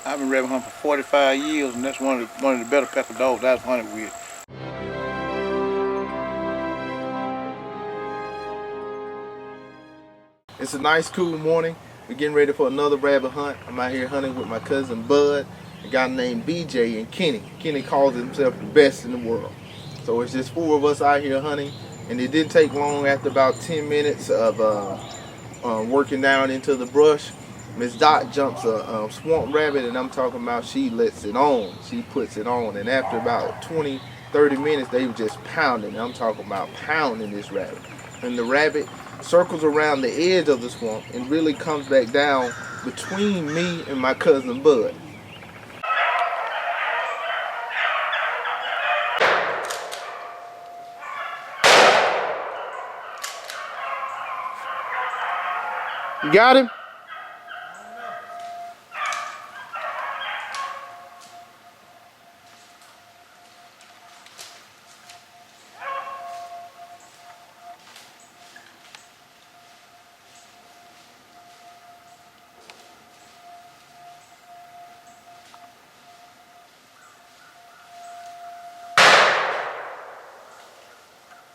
I've been rabbit hunting for 45 years, and that's one of the better pet of dogs I've hunted with. It's a nice, cool morning. We're getting ready for another rabbit hunt. I'm out here hunting with my cousin Bud, a guy named BJ, and Kenny. Kenny calls himself the best in the world. So it's just 4 of us out here hunting, and it didn't take long. After about 10 minutes of working down into the brush, Miss Dot jumps a swamp rabbit, and I'm talking about she lets it on. She puts it on, and after about 20-30 minutes, they were just pounding. I'm talking about pounding this rabbit. And the rabbit circles around the edge of the swamp and really comes back down between me and my cousin Bud. You got him?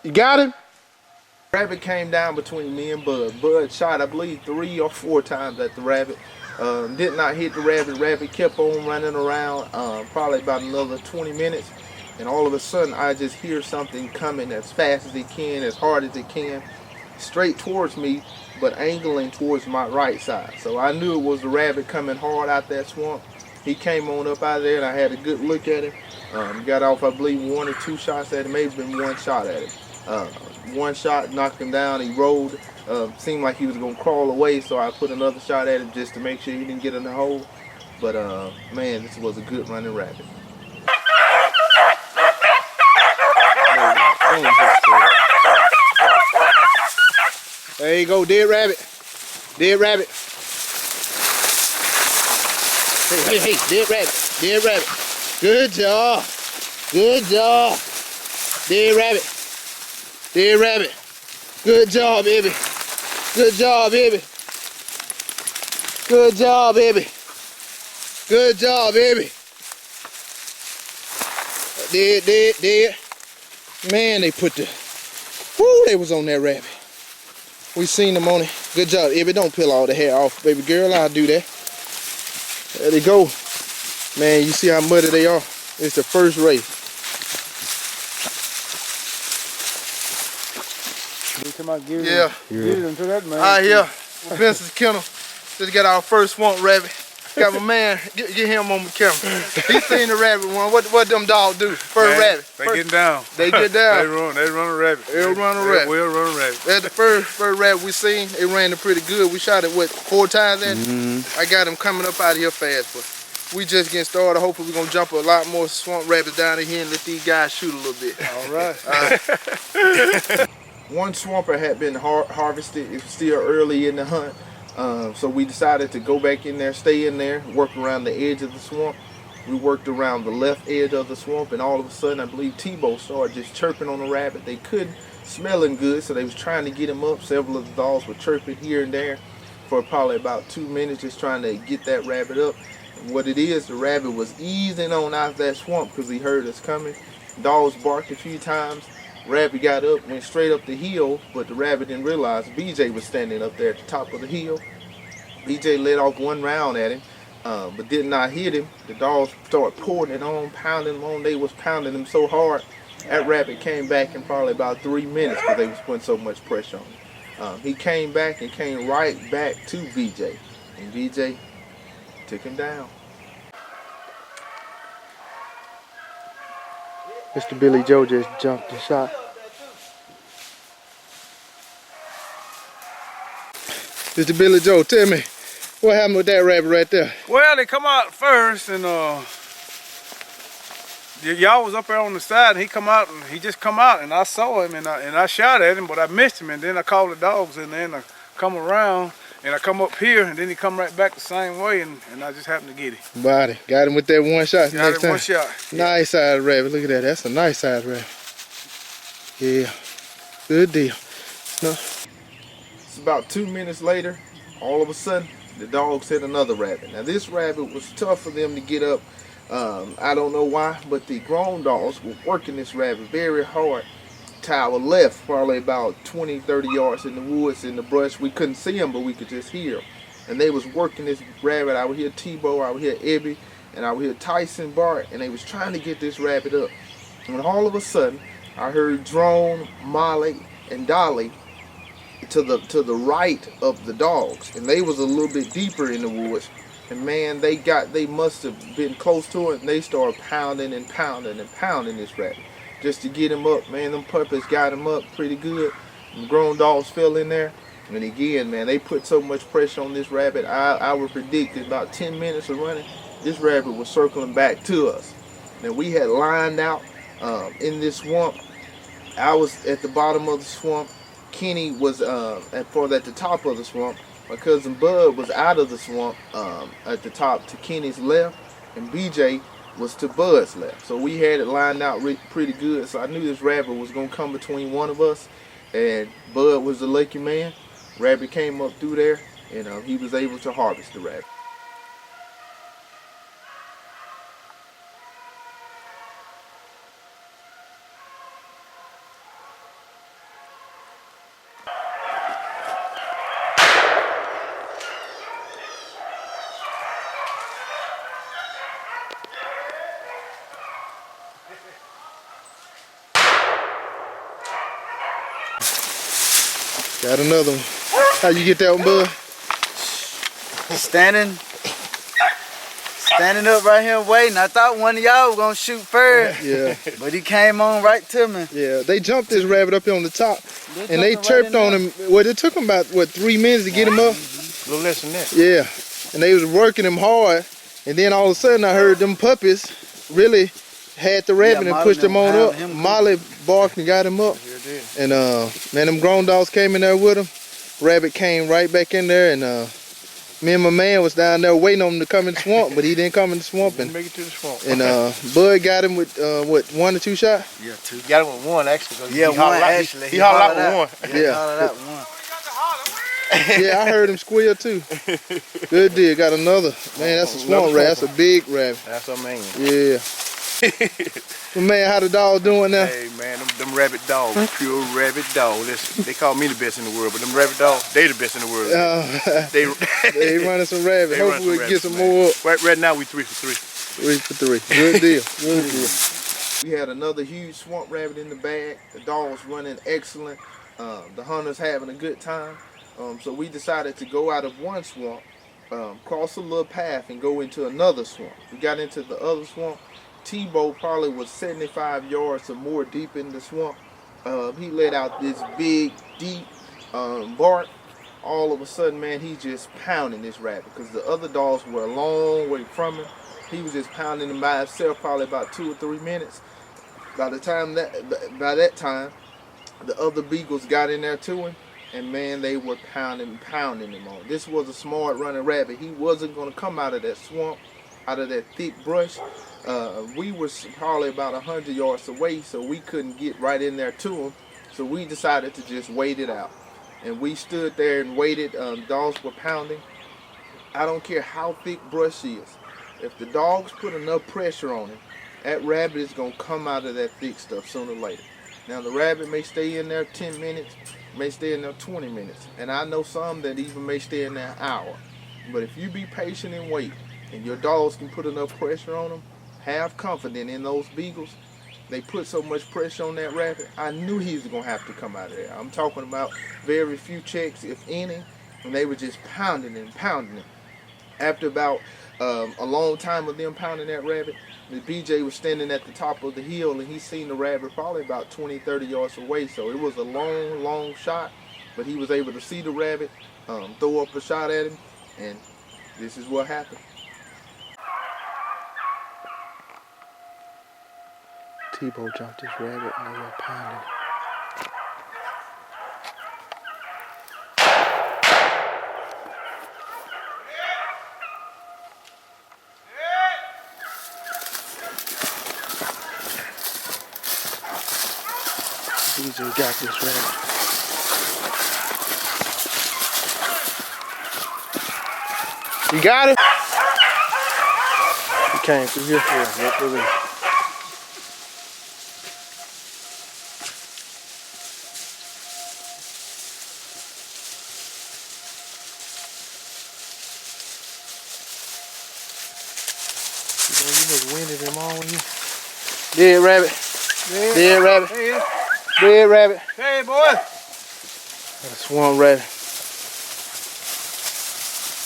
You got him? Rabbit came down between me and Bud. Bud shot, I believe, 3 or 4 times at the rabbit. Did not hit the rabbit. Rabbit kept on running around probably about another 20 minutes. And all of a sudden, I just hear something coming as fast as it can, as hard as it can, straight towards me, but angling towards my right side. So I knew it was the rabbit coming hard out that swamp. He came on up out of there, and I had a good look at him. Got off, I believe, 1 or 2 shots at him. Maybe been 1 shot at him. 1 shot knocked him down. He rolled. Seemed like he was gonna crawl away, so I put another shot at him just to make sure he didn't get in the hole. But man, this was a good running rabbit. There you go, dead rabbit. Dead rabbit. Hey, dead rabbit. Dead rabbit. Good job. Good job. Dead rabbit. Dead rabbit. Good job, baby. Good job, baby. Good job, baby. Good job, baby. Dead. Man, they put the... Whoo, they was on that rabbit. We seen them on it. Good job, Ibby. Don't peel all the hair off, baby girl. I'll do that. There they go. Man, you see how muddy they are? It's the first race. Yeah. Out here, Benson's Kennel. Just got our first swamp rabbit. Got my man, get him on the camera. He seen the rabbit one. What them dogs do? First rabbit. They getting down. They get down. They run a rabbit. They'll run a rabbit. We'll run a rabbit. That's the first rabbit we seen. It ran it pretty good. We shot it, what, 4 times at it? I got him coming up out of here fast, but we just getting started. Hopefully we're gonna jump a lot more swamp rabbits down in here and let these guys shoot a little bit. All right. 1 swamper had been harvested. It was still early in the hunt. So we decided to go back in there, stay in there, work around the edge of the swamp. We worked around the left edge of the swamp, and all of a sudden, I believe Tebow started just chirping on the rabbit. They couldn't smell him good, so they was trying to get him up. Several of the dogs were chirping here and there for probably about 2 minutes, just trying to get that rabbit up. And what it is, the rabbit was easing on out that swamp because he heard us coming. Dogs barked a few times. Rabbit got up, went straight up the hill, but the rabbit didn't realize BJ was standing up there at the top of the hill. BJ let off 1 round at him, but did not hit him. The dogs started pouring it on, pounding him on. They was pounding him so hard, that rabbit came back in probably about 3 minutes because they was putting so much pressure on him. He came back and came right back to BJ, and BJ took him down. Mr. Billy Joe just jumped and shot. Mr. Billy Joe, tell me, what happened with that rabbit right there? Well, they come out first, and y'all was up there on the side, and he just come out, and I saw him, and I shot at him, but I missed him, and then I called the dogs, and then I come around, and I come up here, and then he come right back the same way, and I just happened to get him. Body. Got him with that 1 shot. Got him 1 shot. Nice size rabbit. Look at that. That's a nice size rabbit. Yeah. Good deal. No. It's about 2 minutes later. All of a sudden, the dogs hit another rabbit. Now this rabbit was tough for them to get up. I don't know why, but the grown dogs were working this rabbit very hard to our left, probably about 20-30 yards in the woods, in the brush. We couldn't see them, but we could just hear them. And they was working this rabbit. I would hear Tebow, I would hear Ebby, and I would hear Tyson bark, and they was trying to get this rabbit up. And all of a sudden, I heard Drone, Molly, and Dolly to the right of the dogs, and they was a little bit deeper in the woods. And man, they must have been close to it, and they started pounding and pounding and pounding this rabbit just to get him up. Man, them puppies got him up pretty good. The grown dogs fell in there. And again, man, they put so much pressure on this rabbit. I would predict in about 10 minutes of running, this rabbit was circling back to us. Now we had lined out in this swamp. I was at the bottom of the swamp. Kenny was at the top of the swamp. My cousin Bud was out of the swamp at the top to Kenny's left, and BJ was to Bud's left. So we had it lined out pretty good. So I knew this rabbit was gonna come between one of us, and Bud was the lucky man. Rabbit came up through there, and he was able to harvest the rabbit. Got another one. How you get that one, Bud? Standing up right here waiting. I thought one of y'all was gonna shoot first. Yeah. But he came on right to me. Yeah, they jumped this rabbit up here on the top, and they chirped on him. Well, it took them about, 3 minutes to get him up? A little less than that. Yeah, and they was working him hard, and then all of a sudden I heard them puppies really had the rabbit and pushed him on up. Molly barked and got him up. And man, them grown dogs came in there with him. Rabbit came right back in there, and me and my man was down there waiting on him to come in the swamp, but he didn't come in the swamp. And make it to the swamp. And Bud got him with what, 1 or 2 shots? Yeah, 2. Got him with 1 actually. Yeah, 1 actually. He hollered out with 1. Yeah, hollered out 1. Yeah, I heard him squeal too. Good deal. Got another. Man, that's a swamp rabbit. That's a big rabbit. That's what I mean. Yeah. Well, man, how the dog doing now? Hey man, them rabbit dogs, pure rabbit dog. They call me the best in the world, but them rabbit dogs, they the best in the world. They running some rabbit. Hopefully we'll get some more up. Right now we 3 for 3. 3 for 3. Good deal. Good deal. We had another huge swamp rabbit in the bag. The dogs running excellent. The hunters having a good time. So we decided to go out of one swamp, cross a little path, and go into another swamp. We got into the other swamp. Tebow probably was 75 yards or more deep in the swamp. He let out this big, deep bark. All of a sudden, man, he just pounding this rabbit because the other dogs were a long way from him. He was just pounding him by himself, probably about 2 or 3 minutes. By that time, the other beagles got in there to him, and man, they were pounding him on. This was a smart running rabbit. He wasn't going to come out of that swamp, out of that thick brush. We were probably about 100 yards away, so we couldn't get right in there to him. So we decided to just wait it out. And we stood there and waited. Dogs were pounding. I don't care how thick brush is. If the dogs put enough pressure on him, that rabbit is going to come out of that thick stuff sooner or later. Now, the rabbit may stay in there 10 minutes, may stay in there 20 minutes. And I know some that even may stay in there an hour. But if you be patient and wait, and your dogs can put enough pressure on them, have confidence in those beagles. They put so much pressure on that rabbit. I knew he was going to have to come out of there. I'm talking about very few checks, if any, and they were just pounding and pounding him. After about a long time of them pounding that rabbit, the BJ was standing at the top of the hill, and he seen the rabbit probably about 20-30 yards away. So it was a long shot, but he was able to see the rabbit, throw up a shot at him, and this is what happened. Tebow jumped this rabbit and they were pounding it. BJ got this rabbit. You got it? He came through here. Yeah, right through there. You must winded them all in here. Dead rabbit. Dead rabbit. Hey, Dead rabbit. hey, boy. Got a swamp rabbit.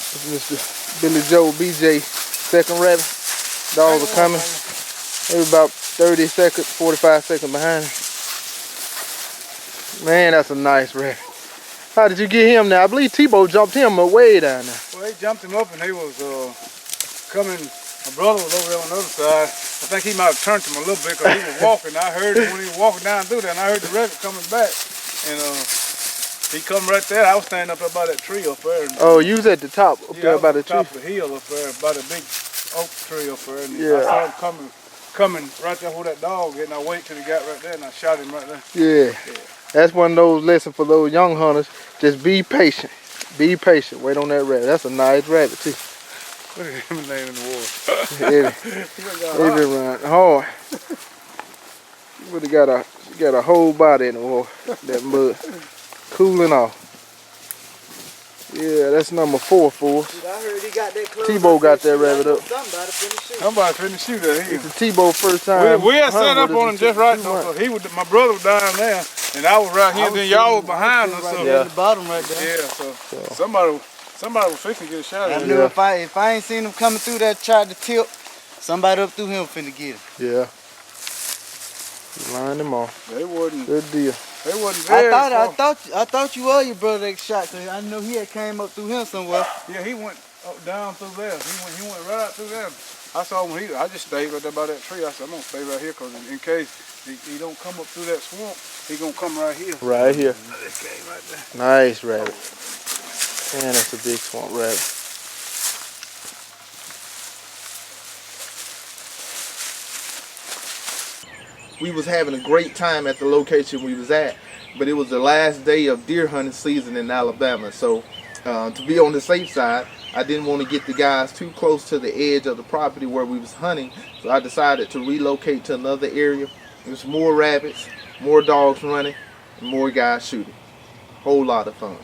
This is Mr. Billy Joe BJ second rabbit. Dogs are coming. Maybe about 30 seconds, 45 seconds behind him. Man, that's a nice rabbit. How did you get him now? I believe Tebow jumped him way down there. Well, they jumped him up and he was coming. My brother was over there on the other side. I think he might have turned him a little bit because he was walking. I heard him when he was walking down through there, and I heard the rabbit coming back. And he come right there. I was standing up by that tree up there. And, oh, you was at the top up there by the tree? top of the hill up there, by the big oak tree up there. And yeah. I saw him coming right there where that dog is, and I waited till he got right there, and I shot him right there. Yeah. That's one of those lessons for those young hunters. Just be patient. Be patient. Wait on that rabbit. That's a nice rabbit too. Look at him laying in the water. He been running hard. You would have got a whole body in the water. That mud. Cooling off. Yeah, that's number 4 for us. Dude, I heard he got that close. Tebow got that rabbit up. Somebody finna shoot. Somebody finna shoot at him. It's a Tebow first time. We had set up on him just right now. My brother was down there, and I was right here, and then y'all was behind us. Right So. there at the bottom right there. Yeah, so somebody was fixing to get a shot at I him. knew if I ain't seen him coming through that tried to tip, somebody up through him finna get him. Yeah. Line them off. They wasn't. Good deal. They wasn't very I thought you were your brother that shot, cause I know he had came up through him somewhere. Yeah, he went down through there. He went right out through there. I saw him. I just stayed right there by that tree. I said, I'm gonna stay right here, cause in case he don't come up through that swamp, he gonna come right here. Right here. This came right there. Nice rabbit. Man, that's a big swamp rabbit. We was having a great time at the location we was at, but it was the last day of deer hunting season in Alabama. So to be on the safe side, I didn't want to get the guys too close to the edge of the property where we was hunting. So I decided to relocate to another area. There's more rabbits, more dogs running, and more guys shooting. Whole lot of fun.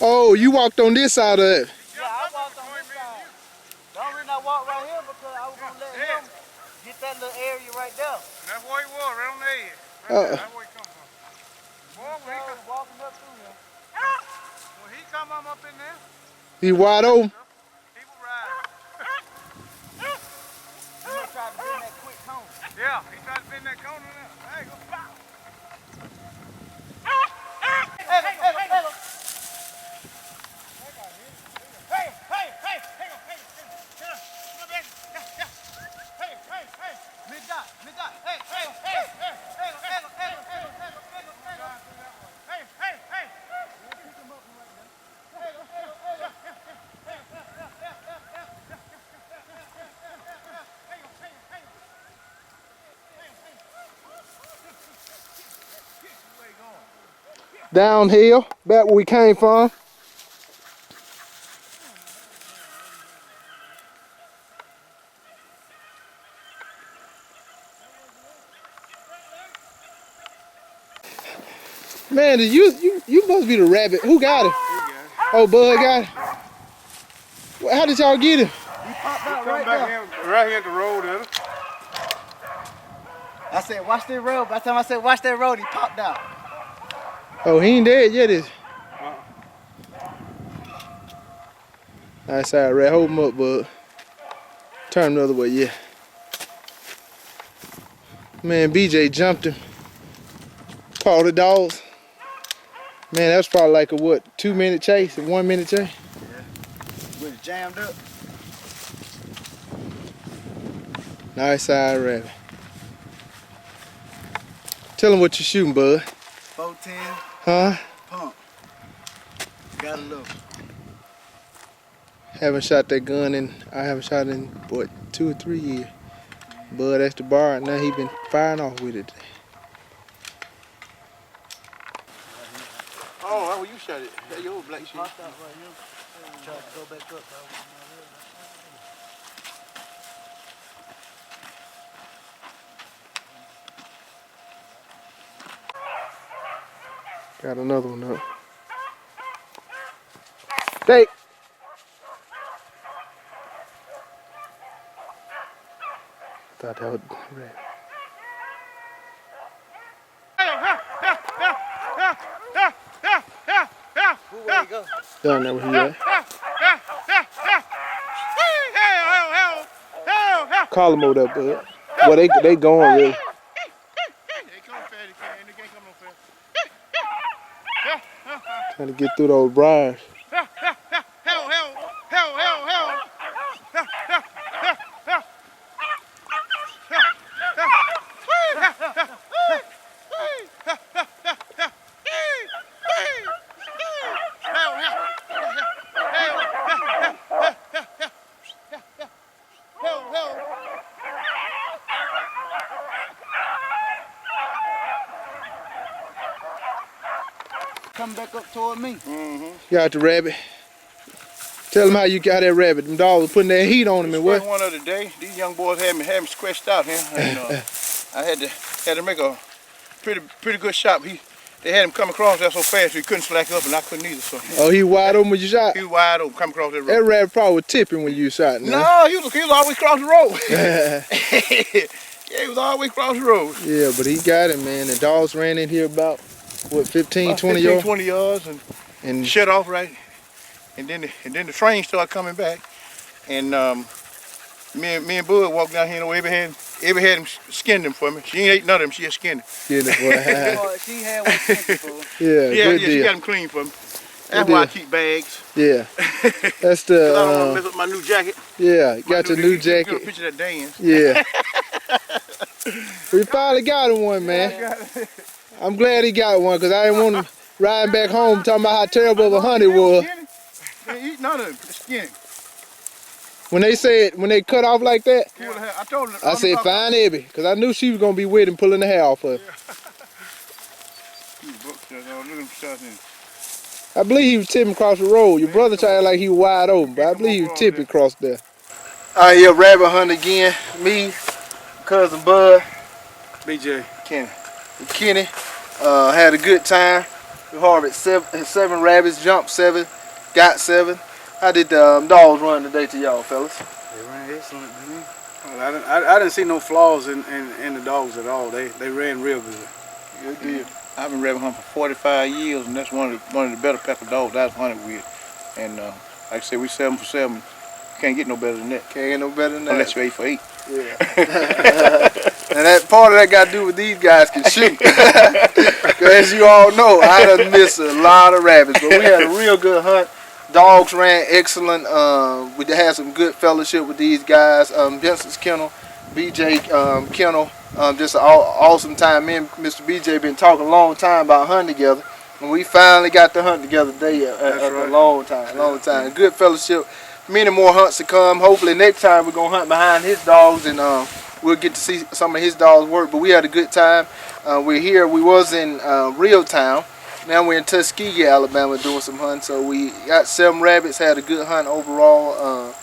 Oh, you walked on this side of it. Yeah, I walked on this side. The only reason I walked right here because I was gonna let him get that little area right there. And that's where he was, right on the edge. Right that's where he come from. Boy, when he was walking up through here. When he come up in there, He wide open. he was riding. He was trying to bend that quick cone. Yeah, he tried to bend that corner there. There you go. Pow. Downhill, back where we came from. Man, you must be the rabbit. Who got it? Oh, Bud got it. Well, how did y'all get him? He popped out Come back here, right here at the road at us. I said, watch that road. By the time I said, watch that road, he popped out. Oh, he ain't dead yet, is he? Nice side, rat. Hold him up, Bud. Turn him the other way, yeah. Man, BJ jumped him. Called the dogs. Man, that was probably like a, what, 2-minute chase? A 1-minute chase? Yeah. With it jammed up. Nice side rabbit. Tell him what you're shooting, Bud. 410. Huh? Pump. Gotta love. Haven't shot that gun I haven't shot in, what, 2 or 3 years. Bud at the bar, now he been firing off with it. Oh, how you shot it? That your black sheep. Popped out right here. Try to go back up. Got another one up. Take. Thought that was red. Where you go? Down there where he at. Call him over there, bud. Well, they going really. They come fast, they can't come no fast. Trying to get through those briars. Come back up toward me. Got the rabbit. Tell them how you got that rabbit. Them dogs were putting that heat on him and what? First one of the day, these young boys had me scratched out here, and I had to make a pretty good shot. They had him come across there so fast he couldn't slack up, and I couldn't either. So Oh, he wide open when you shot? he was wide open, come across that road. That rabbit probably was tipping when you shot. No, he was always across the road. Yeah, he was always across the road. Yeah, but he got it, man. The dogs ran in here about, what, 15, 20 yards? 20 yards and shut off right. And then the train started coming back. And me and Bud walked down here, Every had him skinned them for me. She ain't ate none of them, she just skinned them. Get it, boy. She had one for Yeah, good She deal. got them clean for me. That's why I keep bags. Yeah. That's 'Cause I don't want the, to mess up my new jacket. yeah, got your new You get a jacket. picture of that Dan. Yeah. We finally got him one, man. I'm glad he got one, because I didn't want him riding back home talking about how terrible of a hunt it was. They ain't eat none of them. It's skinny. When they cut off like that, Pull the hair. I told her. I said, fine Ebby, because I knew she was going to be with him pulling the hair off her. I believe he was tipping across the road. Your brother tried like he was wide open, but I believe he was tipping across there. All right, yeah, rabbit hunt again. Me, cousin Bud, BJ. Kenny, had a good time. We harvested seven rabbits, jumped 7, got 7. How did the dogs run today to y'all, fellas? They ran excellent to me. I didn't see no flaws in the dogs at all. They ran real good. Good deal. I've been rabbit hunting for 45 years, and that's one of the better pepper dogs I've hunted with. And like I said, we 7 for 7. Can't get no better than that. Can't get no better than that. Unless you 8 for 8. Yeah. And that part of that got to do with these guys can shoot. Because as you all know, I done missed a lot of rabbits. But we had a real good hunt. Dogs ran excellent. We had some good fellowship with these guys. Benson's Kennel, BJ Kennel. Just an awesome time. Me and Mr. BJ been talking a long time about hunting together. And we finally got to hunt together today a long time. Good fellowship. Many more hunts to come. Hopefully next time we're going to hunt behind his dogs and we'll get to see some of his dogs work. But we had a good time. We're here. We was in Reeltown. Now we're in Tuskegee, Alabama doing some hunting. So we got 7 rabbits, had a good hunt overall.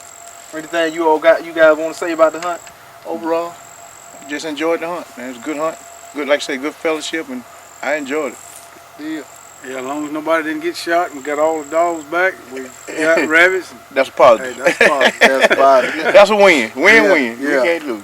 Anything you guys want to say about the hunt overall? Just enjoyed the hunt, man. It was a good hunt. Good, like I say, good fellowship, and I enjoyed it. Yeah. Yeah, as long as nobody didn't get shot and we got all the dogs back, we got rabbits. That's a positive. Hey, that's positive. That's positive. That's a win. Win-win. Yeah. We can't lose.